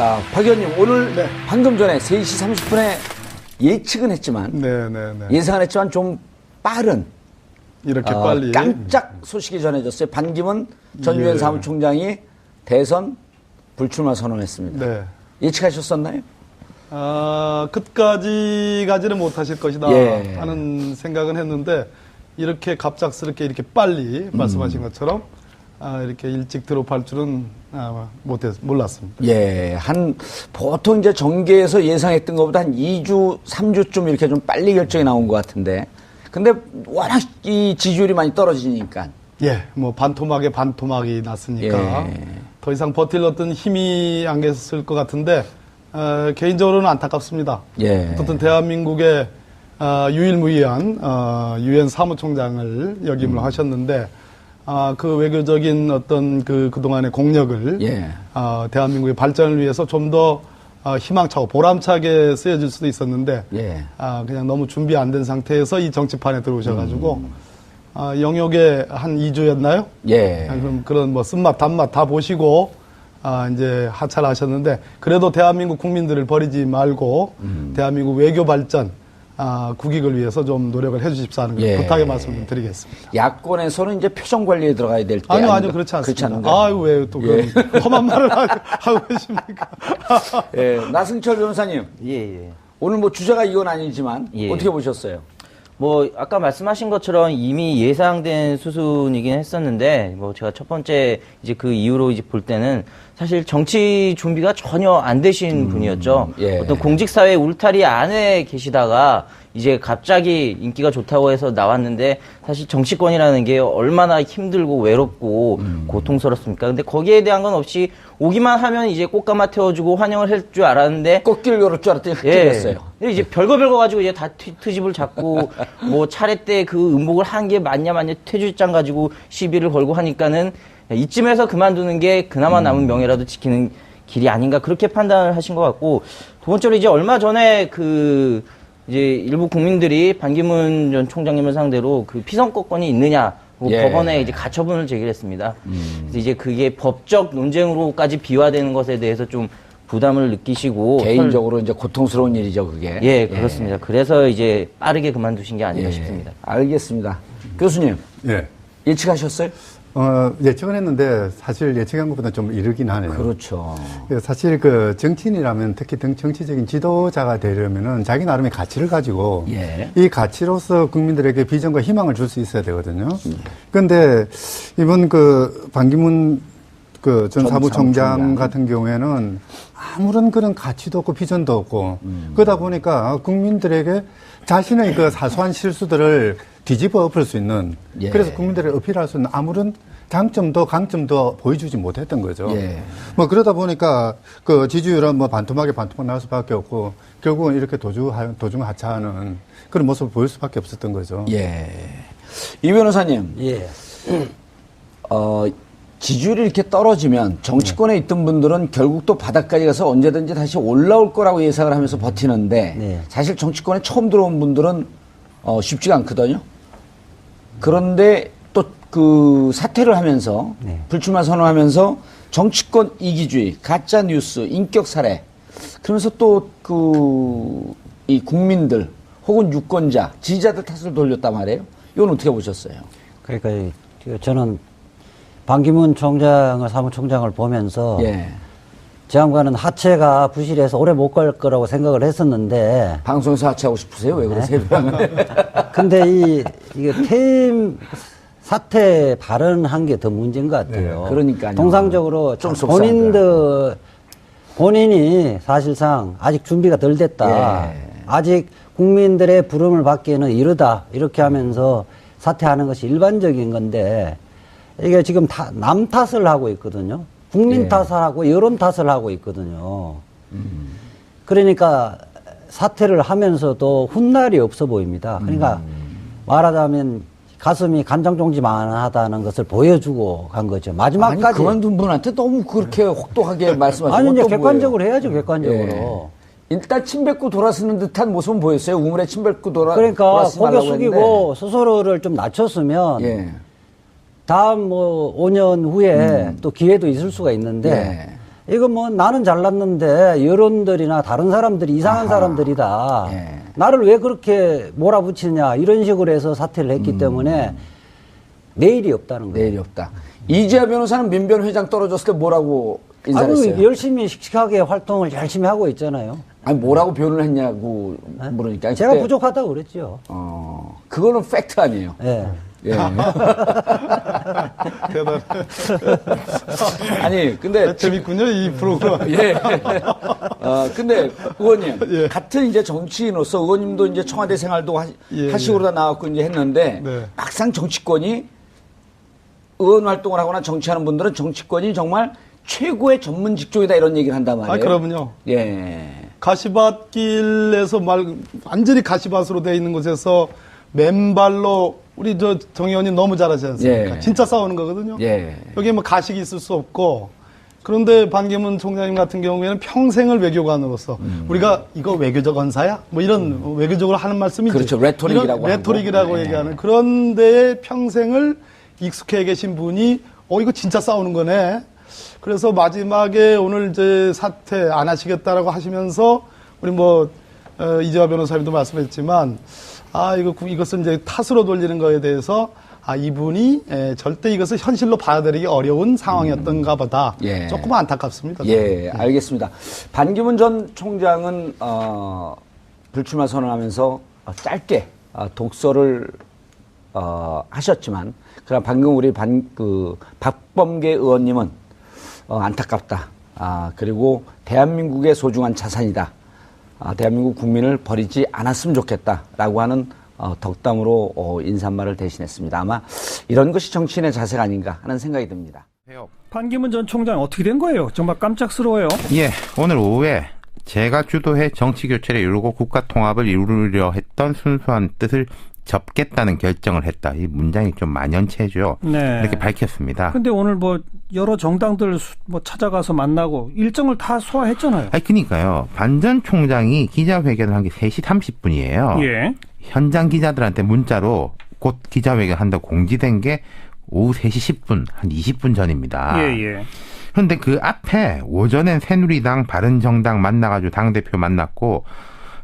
자, 박 의원님, 오늘 방금 전에 3시 30분에 예측은 했지만, 예상은 했지만 좀 빠른, 이렇게 빨리 깜짝 소식이 전해졌어요. 반기문 전 유엔 사무총장이 대선 불출마 선언했습니다. 네. 예측하셨었나요? 끝까지 가지는 못하실 것이다 하는 생각은 했는데, 이렇게 갑작스럽게 이렇게 빨리 말씀하신 것처럼 이렇게 일찍 드롭할 줄은 몰랐습니다. 예, 보통 이제 정계에서 예상했던 것보다 한 2주, 3주쯤 이렇게 좀 빨리 결정이 나온 것 같은데, 근데 워낙 이 지지율이 많이 떨어지니까. 예, 뭐 반토막에 반토막이 났으니까 더 이상 버틸 어떤 힘이 안 계셨을 것 같은데, 개인적으로는 안타깝습니다. 어쨌든 대한민국의 유일무이한 유엔 사무총장을 역임을 하셨는데, 그 외교적인 어떤 그동안의 공력을 대한민국의 발전을 위해서 좀 더 희망차고 보람차게 쓰여질 수도 있었는데 그냥 너무 준비 안 된 상태에서 이 정치판에 들어오셔가지고 영역에 한 2주였나요? 그럼 그런 뭐 쓴맛 단맛 다 보시고 이제 하차하셨는데, 그래도 대한민국 국민들을 버리지 말고 대한민국 외교 발전 국익을 위해서 좀 노력을 해주십사 하는 부탁의 말씀을 좀 드리겠습니다. 야권에서는 이제 표정 관리에 들어가야 될 때. 아니요, 그렇지 않습니다. 아유, 왜 또 그런 험한 말을 하고 계십니까? 나승철 변호사님. 오늘 뭐 주제가 이건 아니지만 어떻게 보셨어요? 뭐 아까 말씀하신 것처럼 이미 예상된 수순이긴 했었는데, 뭐 제가 첫 번째 이제 그 이후로 이제 볼 때는 사실 정치 준비가 전혀 안 되신 분이었죠. 어떤 공직사회 울타리 안에 계시다가 이제 갑자기 인기가 좋다고 해서 나왔는데, 사실 정치권이라는 게 얼마나 힘들고 외롭고 고통스럽습니까? 근데 거기에 대한 건 없이 오기만 하면 이제 꽃가마 태워주고 환영을 할 줄 알았는데, 꽃길 열을 줄 알았더니 흑길이었어요. 이제 별거 가지고 이제 다 트집을 잡고 뭐 차례 때 그 음복을 한 게 맞냐 퇴주장 가지고 시비를 걸고 하니까는 이쯤에서 그만두는 게 그나마 남은 명예라도 지키는 길이 아닌가, 그렇게 판단을 하신 것 같고, 두 번째로 이제 얼마 전에 이제 일부 국민들이 반기문 전 총장님을 상대로 그 피선거권이 있느냐, 법원에 이제 가처분을 제기했습니다. 그래서 이제 그게 법적 논쟁으로까지 비화되는 것에 대해서 좀 부담을 느끼시고, 개인적으로 이제 고통스러운 일이죠, 그게. 그렇습니다. 그래서 이제 빠르게 그만두신 게 아닌가 싶습니다. 알겠습니다. 교수님. 예측하셨어요? 예측은 했는데 사실 예측한 것보다 좀 이르긴 하네요. 그렇죠. 사실 그 정치인이라면, 특히 정치적인 지도자가 되려면은 자기 나름의 가치를 가지고 이 가치로서 국민들에게 비전과 희망을 줄 수 있어야 되거든요. 그런데 이번 반기문 전 사무총장 같은 경우에는 아무런 그런 가치도 없고 비전도 없고 그러다 보니까 국민들에게 자신의 그 사소한 실수들을 뒤집어 엎을 수 있는, 그래서 국민들을 어필할 수 있는 아무런 장점도 강점도 보여주지 못했던 거죠. 뭐 그러다 보니까 그 지지율은 뭐 반토막에 반토막 날 수밖에 없고, 결국은 이렇게 도중하차하는 그런 모습을 보일 수밖에 없었던 거죠. 이 변호사님. 지지율이 이렇게 떨어지면 정치권에 있던 분들은 결국 또 바닥까지 가서 언제든지 다시 올라올 거라고 예상을 하면서 버티는데, 사실 정치권에 처음 들어온 분들은 쉽지가 않거든요. 그런데 또 그 사퇴를 하면서 불출마 선언하면서 정치권 이기주의, 가짜 뉴스, 인격 살해, 그러면서 또 이 국민들 혹은 유권자, 지지자들 탓을 돌렸단 말이에요. 이건 어떻게 보셨어요? 그러니까 저는 반기문 사무총장을 보면서 장관은 하체가 부실해서 오래 못 갈 거라고 생각을 했었는데, 방송에서 하체하고 싶으세요? 왜 그러세요? 근데 이게 퇴임 사퇴 발언한 게 더 문제인 것 같아요. 그러니까요. 통상적으로 좀 본인이 사실상 아직 준비가 덜 됐다. 아직 국민들의 부름을 받기에는 이르다. 이렇게 하면서 사퇴하는 것이 일반적인 건데, 이게 지금 남 탓을 하고 있거든요. 국민 탓을 하고 여론 탓을 하고 있거든요. 그러니까 사퇴를 하면서도 훗날이 없어 보입니다. 그러니까 말하자면 가슴이 간장종지만하다는 것을 보여주고 간 거죠. 마지막까지. 아니, 그만둔 분한테 너무 그렇게 혹독하게 말씀하시고. 아니, 이제 객관적으로 해야죠, 객관적으로. 일단 침 뱉고 돌아서는 듯한 모습은 보였어요. 우물에 침 뱉고 그러니까 고개 숙이고 스스로를 좀 낮췄으면 다음 5년 후에 또 기회도 있을 수가 있는데 이거 뭐 나는 잘났는데 여론들이나 다른 사람들이 이상한 사람들이다. 예. 나를 왜 그렇게 몰아붙이냐 이런 식으로 해서 사퇴를 했기 때문에 내일이 없다는 거예요. 내일이 없다. 이재하 변호사는 민변 회장 떨어졌을 때 뭐라고 인사했어요? 열심히 씩씩하게 활동을 열심히 하고 있잖아요. 아니 뭐라고 변을 했냐고 물으니까 제가 부족하다고 그랬죠. 그거는 팩트 아니에요. 네. 예. 대단해. 아니 근데 재밌군요 이 프로그램. 예. 근데 의원님 예. 같은 이제 정치인으로서 의원님도 이제 청와대 생활도 하시고 다 나왔고 이제 했는데 네. 막상 정치권이 의원 활동을 하거나 정치하는 분들은 정치권이 정말 최고의 전문 직종이다 이런 얘기를 한단 말이에요. 아, 그럼요. 예. 가시밭길에서 완전히 가시밭으로 되어 있는 곳에서 맨발로 우리 정 의원님 너무 잘하지 않습니까? 예. 진짜 싸우는 거거든요. 예. 여기에 뭐 가식이 있을 수 없고 그런데 반기문 총장님 같은 경우에는 평생을 외교관으로서 우리가 이거 외교적 언사야? 뭐 이런 외교적으로 하는 말씀이죠. 그렇죠. 레토릭이라고 이런 레토릭이라고 하고. 얘기하는 그런 데에 평생을 익숙해 계신 분이 이거 진짜 싸우는 거네. 그래서 마지막에 오늘 이제 사퇴 안 하시겠다라고 하시면서 우리 이재하 변호사님도 말씀했지만 이것은 이제 탓으로 돌리는 거에 대해서 이분이 절대 이것을 현실로 받아들이기 어려운 상황이었던가 보다. 예. 조금 안타깝습니다. 예, 알겠습니다. 반기문 전 총장은 불출마 선언하면서 짧게 독서를 하셨지만 그럼 방금 우리 박범계 의원님은 안타깝다. 그리고 대한민국의 소중한 자산이다. 대한민국 국민을 버리지 않았으면 좋겠다라고 하는 덕담으로 인사말을 대신했습니다. 아마 이런 것이 정치인의 자세가 아닌가 하는 생각이 듭니다. 반기문 전 총장 어떻게 된 거예요? 정말 깜짝스러워요. 예, 오늘 오후에 제가 주도해 정치교체를 이루고 국가통합을 이루려 했던 순수한 뜻을 접겠다는 결정을 했다. 이 문장이 좀 만연체죠. 네. 이렇게 밝혔습니다. 근데 오늘 여러 정당들 찾아가서 만나고 일정을 다 소화했잖아요. 그러니까요. 반 전 총장이 기자회견을 한 게 3시 30분이에요. 예. 현장 기자들한테 문자로 곧 기자회견 한다고 공지된 게 오후 3시 10분, 한 20분 전입니다. 예. 그런데 그 앞에 오전엔 새누리당, 바른정당 만나가지고 당대표 만났고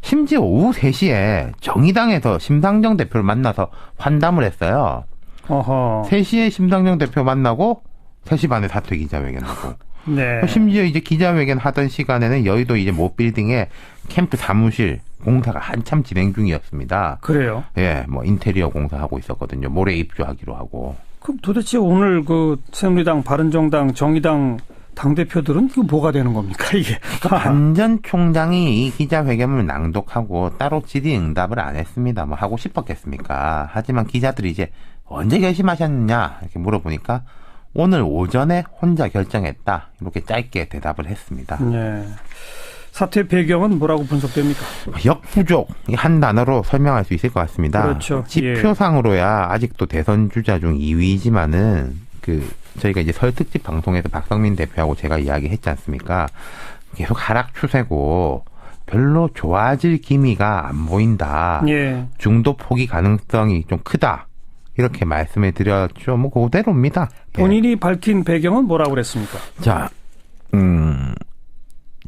심지어 오후 3시에 정의당에서 심상정 대표를 만나서 환담을 했어요. 어허. 3시에 심상정 대표 만나고 3시 반에 사퇴 기자회견하고. 네. 심지어 이제 기자회견 하던 시간에는 여의도 이제 모빌딩에 캠프 사무실 공사가 한참 진행 중이었습니다. 그래요? 예, 인테리어 공사하고 있었거든요. 모레 입주하기로 하고. 그럼 도대체 오늘 새누리당, 바른정당, 정의당 당대표들은 이거 뭐가 되는 겁니까, 이게? 반 전 총장이 이 기자회견을 낭독하고 따로 질의응답을 안 했습니다. 하고 싶었겠습니까? 하지만 기자들이 이제 언제 결심하셨느냐 이렇게 물어보니까 오늘 오전에 혼자 결정했다. 이렇게 짧게 대답을 했습니다. 네. 사퇴 배경은 뭐라고 분석됩니까? 역부족 한 단어로 설명할 수 있을 것 같습니다. 그렇죠. 지표상으로야 아직도 대선 주자 중 2위지만은 저희가 이제 설 특집 방송에서 박성민 대표하고 제가 이야기했지 않습니까? 계속 하락 추세고 별로 좋아질 기미가 안 보인다. 예. 중도 포기 가능성이 좀 크다. 이렇게 말씀을 드렸죠. 그대로입니다. 본인이 밝힌 배경은 뭐라고 그랬습니까? 자,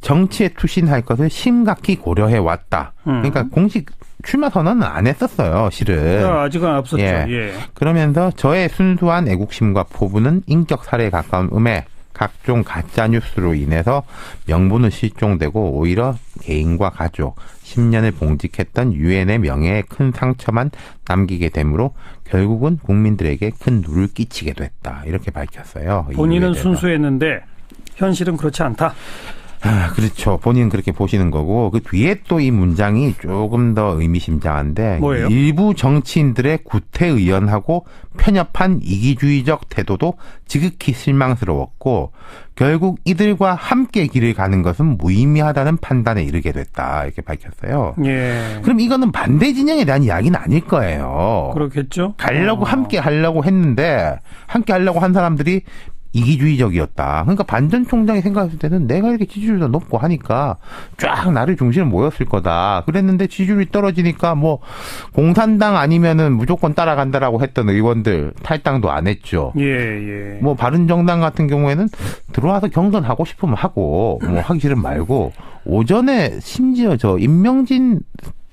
정치에 투신할 것을 심각히 고려해 왔다. 그러니까 공식 출마 선언은 안 했었어요, 실은. 아직은 없었죠. 예. 그러면서 저의 순수한 애국심과 포부는 인격 살해에 가까운 각종 가짜 뉴스로 인해서 명분은 실종되고 오히려 개인과 가족, 10년을 봉직했던 유엔의 명예에 큰 상처만 남기게 되므로 결국은 국민들에게 큰 누를 끼치게 됐다. 이렇게 밝혔어요. 본인은 순수했는데 현실은 그렇지 않다. 그렇죠. 본인은 그렇게 보시는 거고 그 뒤에 또 이 문장이 조금 더 의미심장한데 뭐예요? 일부 정치인들의 구태의연하고 편협한 이기주의적 태도도 지극히 실망스러웠고 결국 이들과 함께 길을 가는 것은 무의미하다는 판단에 이르게 됐다. 이렇게 밝혔어요. 예. 그럼 이거는 반대 진영에 대한 이야기는 아닐 거예요. 그렇겠죠. 함께 하려고 했는데 함께 하려고 한 사람들이 이기주의적이었다. 그러니까 반 전 총장이 생각했을 때는 내가 이렇게 지지율도 높고 하니까 쫙 나를 중심을 모였을 거다. 그랬는데 지지율이 떨어지니까 뭐 공산당 아니면은 무조건 따라간다라고 했던 의원들 탈당도 안 했죠. 예. 뭐 바른정당 같은 경우에는 들어와서 경선하고 싶으면 하고 뭐 하기 싫으면 말고 오전에 심지어 저 임명진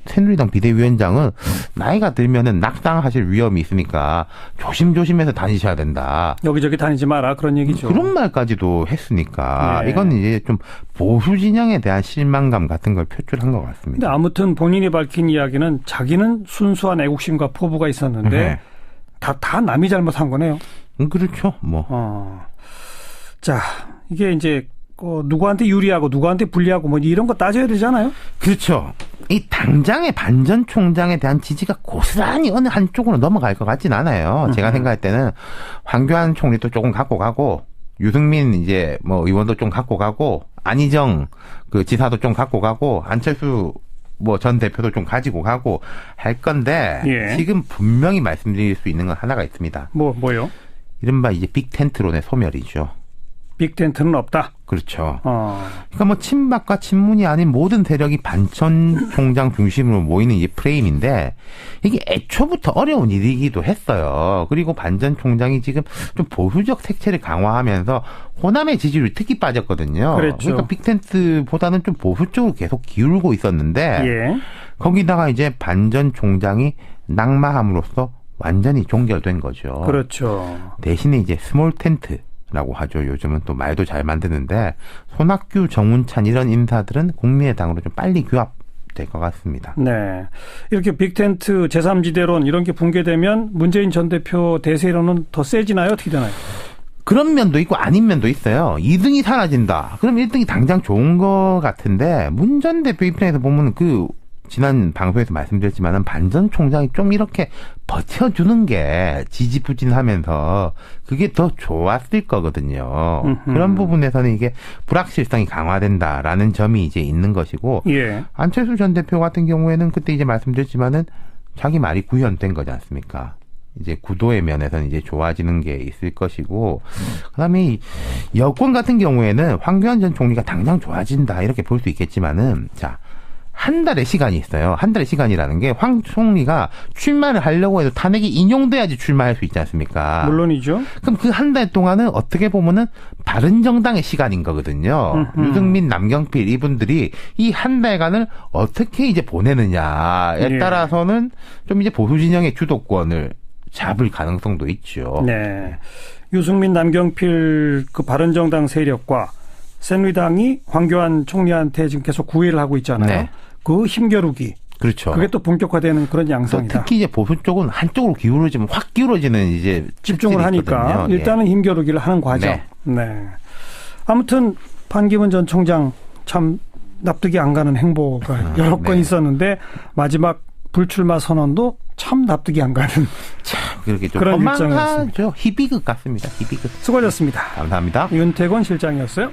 새누리당 비대위원장은 나이가 들면은 낙상하실 위험이 있으니까 조심조심해서 다니셔야 된다. 여기저기 다니지 마라 그런 얘기죠. 그런 말까지도 했으니까 예. 이건 이제 좀 보수 진영에 대한 실망감 같은 걸 표출한 것 같습니다. 근데 아무튼 본인이 밝힌 이야기는 자기는 순수한 애국심과 포부가 있었는데 네. 다 남이 잘못한 거네요. 그렇죠. 뭐. 자, 이게 이제 누구한테 유리하고 누구한테 불리하고 뭐 이런 거 따져야 되잖아요. 그렇죠. 이 당장의 반 전 총장에 대한 지지가 고스란히 어느 한쪽으로 넘어갈 것 같진 않아요. 제가 생각할 때는 황교안 총리도 조금 갖고 가고 유승민 이제 뭐 의원도 좀 갖고 가고 안희정 그 지사도 좀 갖고 가고 안철수 뭐 전 대표도 좀 가지고 가고 할 건데 예. 지금 분명히 말씀드릴 수 있는 건 하나가 있습니다. 뭐요? 이른바 이제 빅텐트론의 소멸이죠. 빅텐트는 없다. 그렇죠. 그러니까 뭐 친박과 친문이 아닌 모든 세력이 반 전 총장 중심으로 모이는 이 프레임인데 이게 애초부터 어려운 일이기도 했어요. 그리고 반 전 총장이 지금 좀 보수적 색채를 강화하면서 호남의 지지율이 특히 빠졌거든요. 그렇죠. 그러니까 빅텐트보다는 좀 보수 쪽으로 계속 기울고 있었는데 예. 거기다가 이제 반 전 총장이 낙마함으로써 완전히 종결된 거죠. 그렇죠. 대신에 이제 스몰 텐트 라고 하죠. 요즘은 또 말도 잘 만드는데 손학규, 정운찬 이런 인사들은 국민의당으로 좀 빨리 규합될 것 같습니다. 네. 이렇게 빅텐트 제3지대론 이런 게 붕괴되면 문재인 전 대표 대세론은 더 세지나요? 어떻게 되나요? 그런 면도 있고 아닌 면도 있어요. 2등이 사라진다. 그럼 1등이 당장 좋은 것 같은데 문 전 대표 입장에서 보면 그 지난 방송에서 말씀드렸지만은 반 전 총장이 좀 이렇게 버텨주는 게 지지부진하면서 그게 더 좋았을 거거든요. 그런 부분에서는 이게 불확실성이 강화된다라는 점이 이제 있는 것이고 예. 안철수 전 대표 같은 경우에는 그때 이제 말씀드렸지만은 자기 말이 구현된 거지 않습니까? 이제 구도의 면에서는 이제 좋아지는 게 있을 것이고, 그다음에 이 여권 같은 경우에는 황교안 전 총리가 당장 좋아진다 이렇게 볼 수 있겠지만은 자. 한 달의 시간이 있어요. 한 달의 시간이라는 게 황 총리가 출마를 하려고 해도 탄핵이 인용돼야지 출마할 수 있지 않습니까? 물론이죠. 그럼 그 한 달 동안은 어떻게 보면은 바른정당의 시간인 거거든요. 유승민, 남경필 이분들이 이 한 달간을 어떻게 이제 보내느냐에 따라서는 좀 이제 보수 진영의 주도권을 잡을 가능성도 있죠. 네. 유승민, 남경필 그 바른정당 세력과 새누리당이 황교안 총리한테 지금 계속 구애를 하고 있잖아요. 네. 그 힘겨루기. 그렇죠. 그게 또 본격화되는 그런 양상이다. 특히 이제 보수 쪽은 한쪽으로 기울어지면 확 기울어지는 이제 집중을 하니까 있거든요. 일단은 힘겨루기를 하는 과정. 네. 네. 아무튼 판기문 전 총장 참 납득이 안 가는 행보가 여러 건 있었는데 마지막 불출마 선언도 참 납득이 안 가는 참 그렇게 좀 그런 허망하죠. 일정이었습니다. 희비극 같습니다. 희비극. 수고하셨습니다. 감사합니다. 윤태권 실장이었어요.